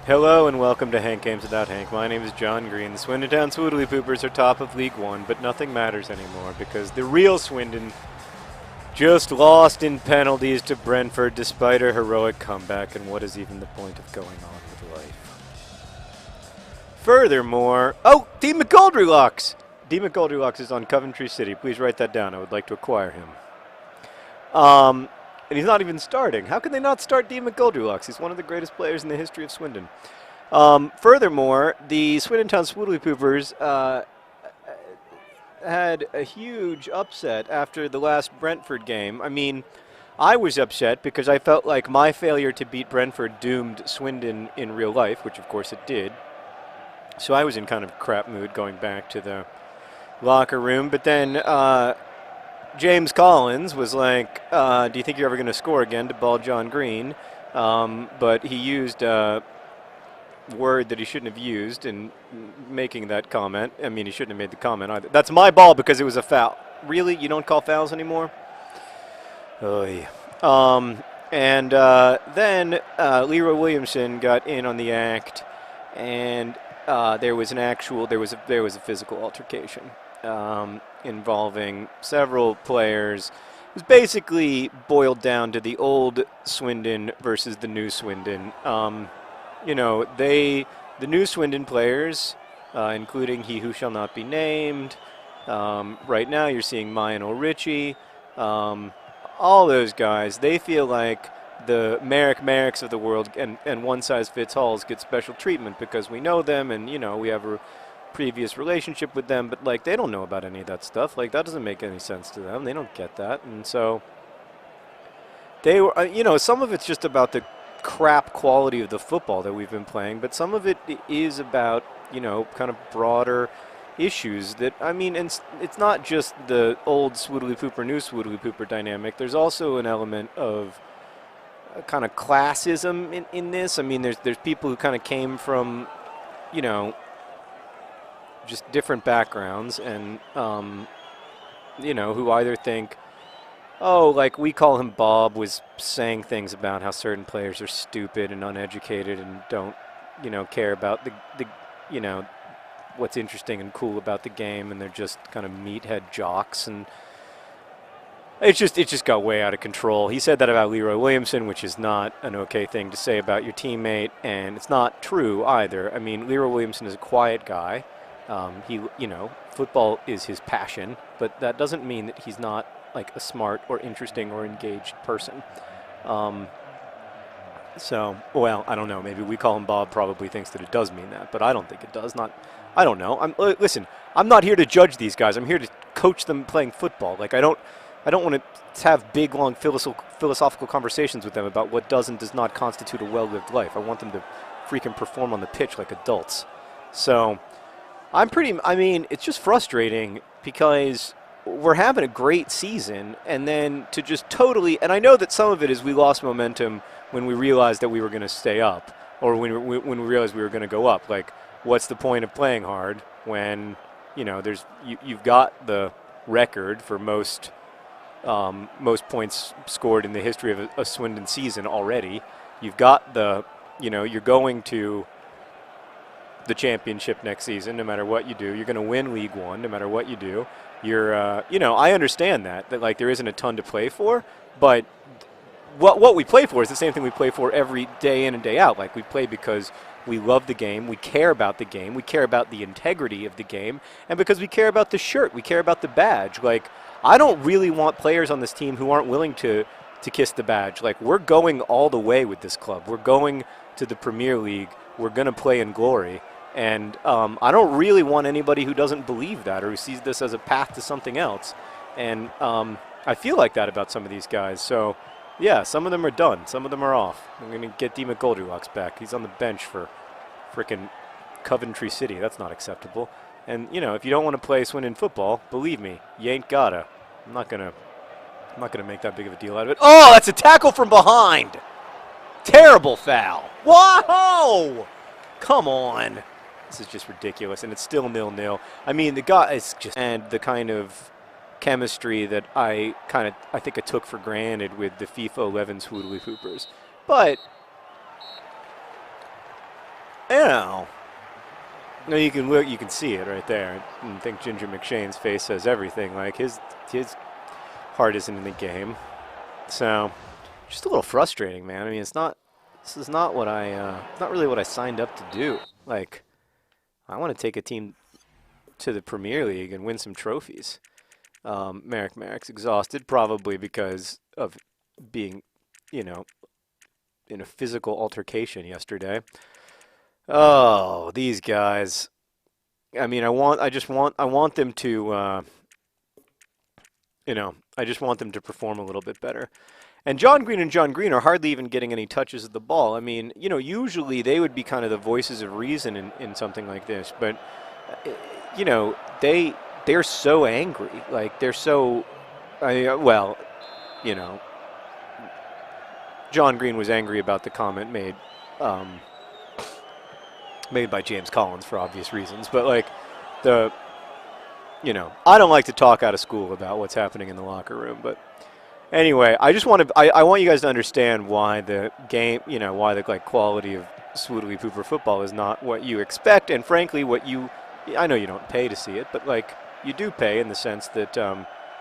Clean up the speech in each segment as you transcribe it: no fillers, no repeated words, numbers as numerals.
Hello and welcome to Hank Games Without Hank. My name is John Green. The Swindon Town Swoodilypoopers are top of League One, but nothing matters anymore because the real Swindon just lost in penalties to Brentford despite a heroic comeback, and what is even the point of going on with life? Furthermore, Dean McGoldrylocks! Dean McGoldrylocks is on Coventry City. Please write that down. I would like to acquire him. And he's not even starting. How can they not start Dean McGoldrylocks? He's one of the greatest players in the history of Swindon. Furthermore, the Swindon Town Swoodilypoopers had a huge upset after the last Brentford game. I mean, I was upset because I felt like my failure to beat Brentford doomed Swindon in real life, which of course it did. So I was in kind of crap mood going back to the locker room. But then James Collins was like, do you think you're ever going to score again, to ball John Green? But he used a word that he shouldn't have used in making that comment. I mean, he shouldn't have made the comment either. That's my ball because it was a foul. Really? You don't call fouls anymore? Oy. Then Leroy Williamson got in on the act, and there was a physical altercation involving several players. It was basically boiled down to the old Swindon versus the new Swindon. The new Swindon players, including he who shall not be named. Right now you're seeing Mayan Ritchie. All those guys, they feel like the Merricks of the world and one-size-fits-alls get special treatment because we know them and, we have a previous relationship with them, but like they don't know about any of that stuff. Like that doesn't make any sense to them. They don't get that. And so they were, some of it's just about the crap quality of the football that we've been playing, but some of it is about, kind of broader issues that, I mean, and it's not just the old Swoodilypooper, new Swoodilypooper dynamic. There's also an element of kind of classism in this. I mean, there's people who kind of came from, just different backgrounds and, who either think, like we call him Bob, was saying things about how certain players are stupid and uneducated and don't, care about the what's interesting and cool about the game, and they're just kind of meathead jocks, and it just got way out of control. He said that about Leroy Williamson, which is not an okay thing to say about your teammate, and it's not true either. I mean, Leroy Williamson is a quiet guy. Football is his passion, but that doesn't mean that he's not like a smart or interesting or engaged person. I don't know. Maybe we call him Bob probably thinks that it does mean that, but I don't think it does. I don't know. Listen, I'm not here to judge these guys. I'm here to coach them playing football. Like I don't want to have big, long philosophical conversations with them about what does and does not constitute a well-lived life. I want them to freaking perform on the pitch like adults. So it's just frustrating because we're having a great season, and then to just totally, and I know that some of it is we lost momentum when we realized that we were going to stay up, or when we realized we were going to go up. Like, what's the point of playing hard when, you've got the record for most points scored in the history of a Swindon season already. You've got you're going to the championship next season, no matter what you do. You're going to win League One, no matter what you do. You're, I understand that like there isn't a ton to play for, but what we play for is the same thing we play for every day in and day out. Like we play because we love the game, we care about the game, we care about the integrity of the game, and because we care about the shirt, we care about the badge. Like I don't really want players on this team who aren't willing to kiss the badge. Like we're going all the way with this club. We're going to the Premier League. We're going to play in glory. And I don't really want anybody who doesn't believe that or who sees this as a path to something else. And I feel like that about some of these guys. So, yeah, some of them are done. Some of them are off. I'm going to get Dean McGoldrylocks back. He's on the bench for frickin' Coventry City. That's not acceptable. And, if you don't want to play Swindon football, believe me, you ain't gotta. I'm not gonna make that big of a deal out of it. Oh, that's a tackle from behind. Terrible foul. Whoa! Come on. This is just ridiculous, and it's still 0-0. I mean, the guy is just, and the kind of chemistry that I think I took for granted with the FIFA 11 Swoodilypoopers. But Yeah. No, you can look. You can see it right there. I think Ginger McShane's face says everything. Like his heart isn't in the game. So, just a little frustrating, man. I mean, it's not. This is not what it's not really what I signed up to do. Like, I want to take a team to the Premier League and win some trophies. Merrick's exhausted, probably because of being, in a physical altercation yesterday. Oh, these guys. I mean, I want them to, I just want them to perform a little bit better. And John Green are hardly even getting any touches of the ball. I mean, usually they would be kind of the voices of reason in something like this, but they're so angry. Like they're so, John Green was angry about the comment made by James Collins for obvious reasons, but like I don't like to talk out of school about what's happening in the locker room, but anyway, I want you guys to understand why the game, why the quality of Swoodilypooper football is not what you expect, and frankly, I know you don't pay to see it, but you do pay in the sense that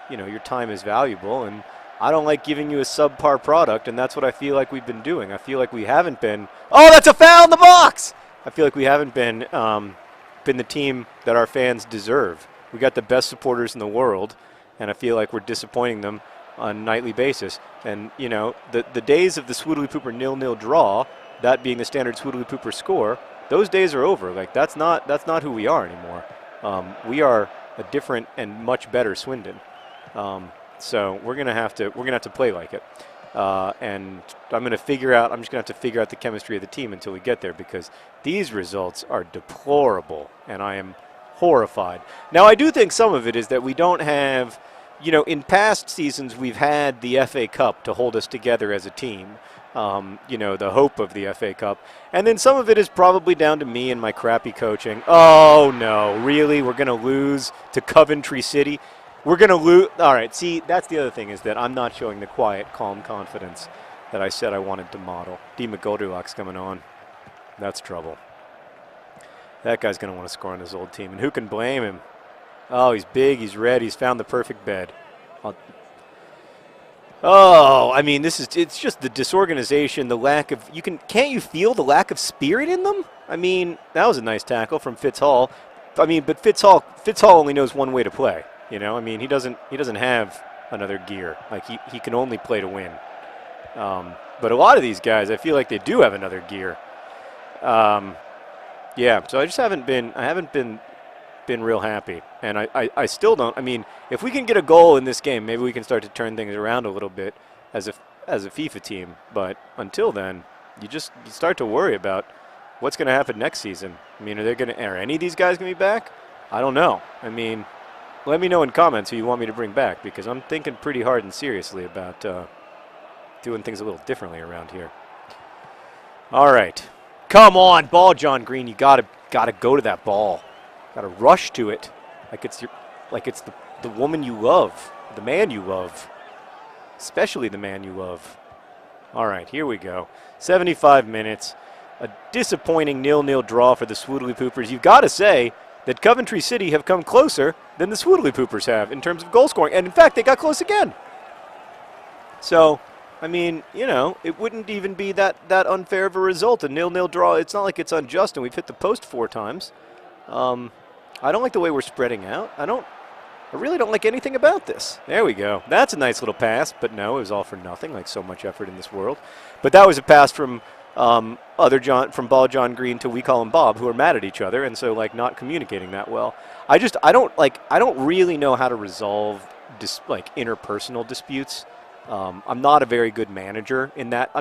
your time is valuable, and I don't like giving you a subpar product, and that's what I feel like we've been doing. I feel like we haven't been. Oh, that's a foul in the box! I feel like we haven't been the team that our fans deserve. We got the best supporters in the world, and I feel like we're disappointing them on a nightly basis. And the days of the Swoodilypooper 0-0 draw, that being the standard Swoodilypooper score, those days are over. Like that's not who we are anymore. We are a different and much better Swindon. So we're gonna have to play like it. And I'm just gonna have to figure out the chemistry of the team until we get there, because these results are deplorable, and I am horrified. Now, I do think some of it is that we don't have, in past seasons we've had the FA Cup to hold us together as a team. The hope of the FA Cup. And then some of it is probably down to me and my crappy coaching. Oh, no, really? We're going to lose to Coventry City? We're going to lose. All right, see, that's the other thing, is that I'm not showing the quiet, calm confidence that I said I wanted to model. D. McGoldrick's coming on. That's trouble. That guy's going to want to score on his old team, and who can blame him? Oh, he's big, he's red, he's found the perfect bed. I mean, it's just the disorganization, the lack of, can't you feel the lack of spirit in them? I mean, that was a nice tackle from Fitz Hall. I mean, but Fitz Hall only knows one way to play, I mean, he doesn't have another gear. Like he can only play to win. But a lot of these guys, I feel like they do have another gear. Yeah, so I haven't been real happy, and I still don't. I mean, if we can get a goal in this game, maybe we can start to turn things around a little bit as a FIFA team. But until then, you start to worry about what's going to happen next season. I mean, are any of these guys going to be back? I don't know. I mean, let me know in comments who you want me to bring back, because I'm thinking pretty hard and seriously about doing things a little differently around here. All right, come on, ball, John Green. You gotta go to that ball. Got to rush to it, like it's the woman you love, the man you love, especially the man you love. All right, here we go. 75 minutes, a disappointing 0-0 draw for the Swoodilypoopers. You've got to say that Coventry City have come closer than the Swoodilypoopers have in terms of goal scoring, and in fact, they got close again. So, I mean, it wouldn't even be that unfair of a result. A 0-0 draw. It's not like it's unjust, and we've hit the post 4 times. I don't like the way we're spreading out. I really don't like anything about this. There we go. That's a nice little pass, but no, it was all for nothing, like so much effort in this world. But that was a pass from from Ball John Green to we call him Bob, who are mad at each other, and so not communicating that well. I don't really know how to resolve interpersonal disputes. I'm not a very good manager in that.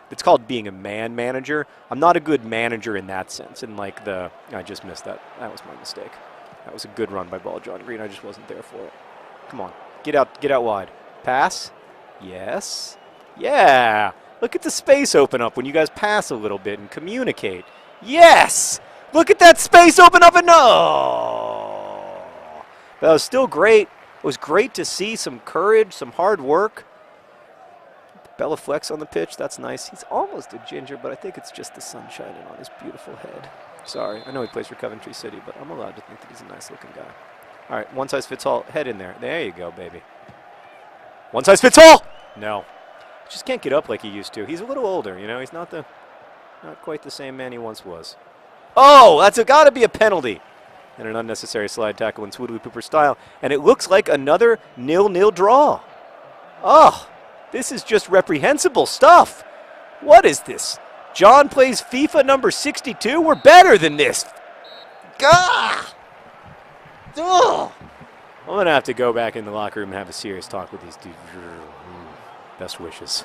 It's called being a man manager. I'm not a good manager in that sense. And I just missed that. That was my mistake. That was a good run by Ball John Green. I just wasn't there for it. Come on, get out wide. Pass. Yes. Yeah. Look at the space open up when you guys pass a little bit and communicate. Yes. Look at that space open up, and no. That was still great. It was great to see some courage, some hard work. Bella Flex on the pitch. That's nice. He's almost a ginger, but I think it's just the sun shining on his beautiful head. Sorry. I know he plays for Coventry City, but I'm allowed to think that he's a nice-looking guy. All right, one size fits all. Head in there. There you go, baby. One size fits all! No. Just can't get up like he used to. He's a little older, you know. He's not quite the same man he once was. Oh, that's got to be a penalty. And an unnecessary slide tackle in Swoodilypooper style. And it looks like another 0-0 draw. Oh, this is just reprehensible stuff. What is this? John plays FIFA number 62? We're better than this. Gah! Ugh. I'm going to have to go back in the locker room and have a serious talk with these dudes. Best wishes.